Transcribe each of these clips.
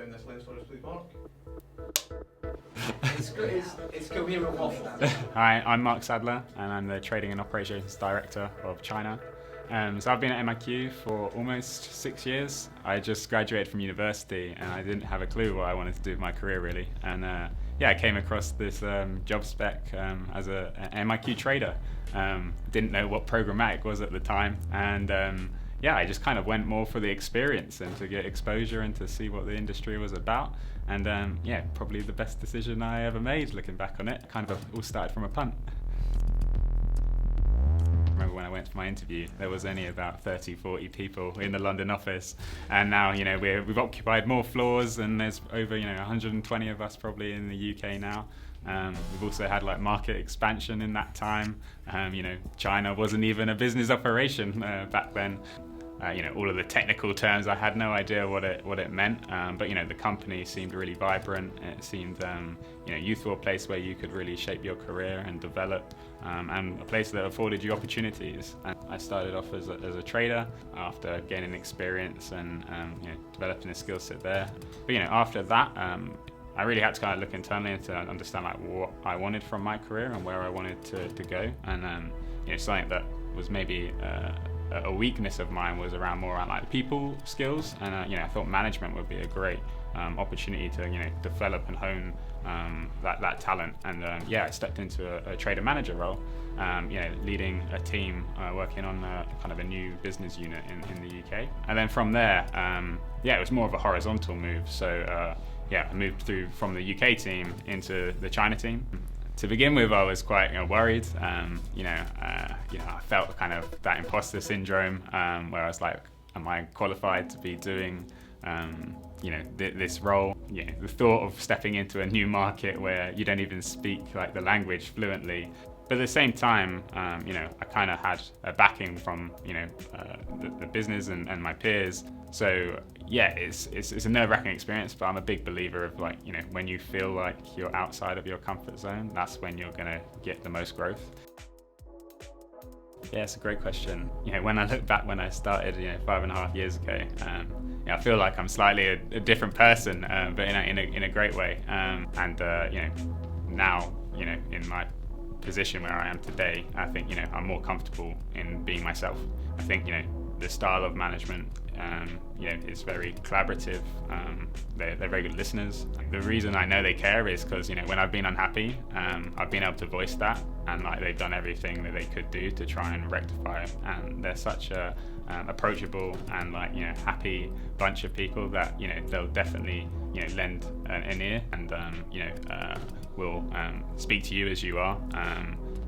down this lens for us, please, Mark. It's coherent waffle. Hi, I'm Mark Sadler, and I'm the Trading and Operations Director of China. So I've been at MiQ for almost 6 years. I just graduated from university, and I didn't have a clue what I wanted to do with my career, really. And yeah, I came across this job spec as an MiQ trader. Didn't know what Programmatic was at the time, and yeah, I just kind of went more for the experience and to get exposure and to see what the industry was about. And yeah, probably the best decision I ever made looking back on it. Kind of all started from a punt. I remember when I went for my interview, there was only about 30, 40 people in the London office. And now, you know, we've occupied more floors, and there's over, 120 of us probably in the UK now. We've also had like market expansion in that time. China wasn't even a business operation back then. All of the technical terms, I had no idea what it meant. But the company seemed really vibrant. It seemed youthful, a place where you could really shape your career and develop, and a place that afforded you opportunities. And I started off as a trader after gaining experience and developing a skill set there. But after that, I really had to kind of look internally to understand like what I wanted from my career and where I wanted to go. And something that was maybe a weakness of mine was around like the people skills, and I thought management would be a great opportunity to develop and hone that talent. And yeah, I stepped into a trader manager role, leading a team working on kind of a new business unit in the UK. And then from there, yeah, it was more of a horizontal move. So yeah, I moved through from the UK team into the China team. To begin with, I was quite worried. I felt kind of that imposter syndrome, where I was like, am I qualified to be doing this role? The thought of stepping into a new market where you don't even speak like the language fluently. But at the same time, I kind of had a backing from the business and my peers. So yeah, it's a nerve-wracking experience, but I'm a big believer of when you feel like you're outside of your comfort zone, that's when you're gonna get the most growth. Yeah, it's a great question. When I look back when I started 5.5 years ago, I feel like I'm slightly a different person, but in a great way. Now in my position where I am today, I think I'm more comfortable in being myself. I think the style of management is very collaborative. They're very good listeners. The reason I know they care is because when I've been unhappy, I've been able to voice that, and they've done everything that they could do to try and rectify it. And they're such a approachable and happy bunch of people that they'll definitely lend an ear and will speak to you as you are,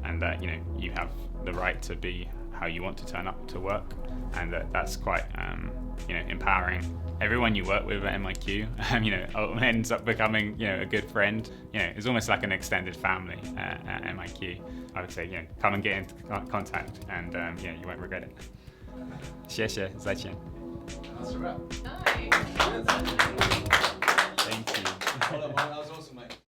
and that you have the right to be how you want to turn up to work, and that's quite empowering. Everyone you work with at MiQ ends up becoming a good friend. It's almost like an extended family at MiQ. I would say come and get into contact, and you won't regret it. 谢谢，再见。 That's a wrap. Nice. Thank you. Well, that was awesome, mate.